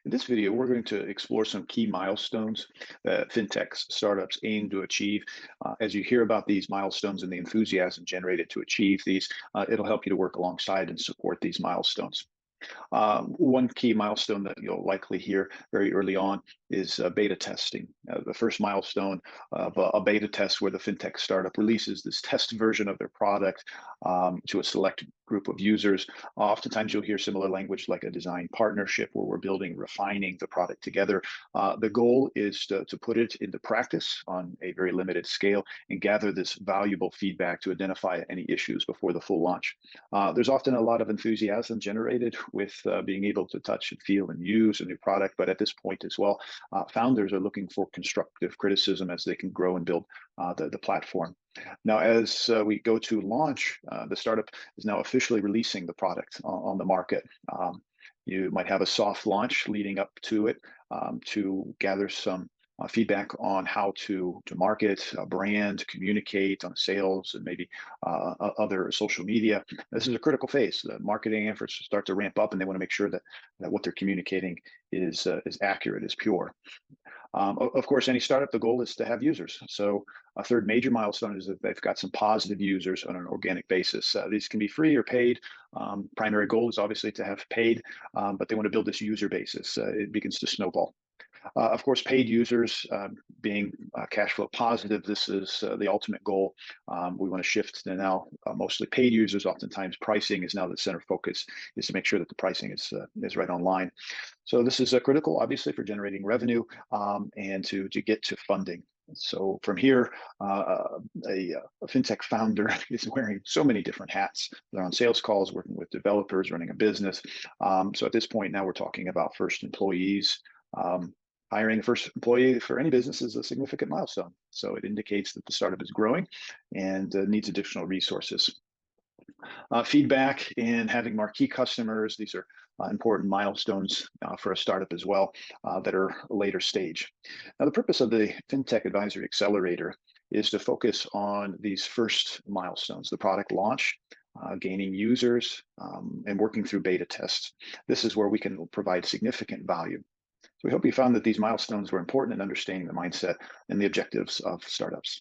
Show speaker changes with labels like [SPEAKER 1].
[SPEAKER 1] In this video, we're going to explore some key milestones that fintech startups aim to achieve. As you hear about these milestones and the enthusiasm generated to achieve these, it'll help you to work alongside and support these milestones. One key milestone that you'll likely hear very early on is beta testing. The first milestone of a beta test where the fintech startup releases this test version of their product to a select group of users. Oftentimes, you'll hear similar language like a design partnership where we're building, refining the product together. The goal is to put it into practice on a very limited scale and gather this valuable feedback to identify any issues before the full launch. There's often a lot of enthusiasm generated with being able to touch and feel and use a new product, but at this point as well, founders are looking for constructive criticism as they can grow and build the platform. Now, as we go to launch, the startup is now officially releasing the product on the market. You might have a soft launch leading up to it to gather some feedback on how to market, brand, communicate on sales, and maybe other social media. This is a critical phase. The marketing efforts start to ramp up, and they want to make sure that what they're communicating is accurate, is pure. Of course, any startup, the goal is to have users. So a third major milestone is that they've got some positive users on an organic basis. These can be free or paid. Primary goal is obviously to have paid, but they want to build this user basis. It begins to snowball. Of course, paid users being cash flow positive, this is the ultimate goal. We want to shift to now mostly paid users. Oftentimes, pricing is now the center focus, is to make sure that the pricing is right online. So this is critical, obviously, for generating revenue and to get to funding. So from here, a fintech founder is wearing so many different hats. They're on sales calls, working with developers, running a business. So at this point now, we're talking about first employees. Hiring the first employee for any business is a significant milestone. So it indicates that the startup is growing and needs additional resources. Feedback and having marquee customers, these are important milestones for a startup as well that are later stage. Now, the purpose of the FinTech Advisory Accelerator is to focus on these first milestones, the product launch, gaining users, and working through beta tests. This is where we can provide significant value. So we hope you found that these milestones were important in understanding the mindset and the objectives of startups.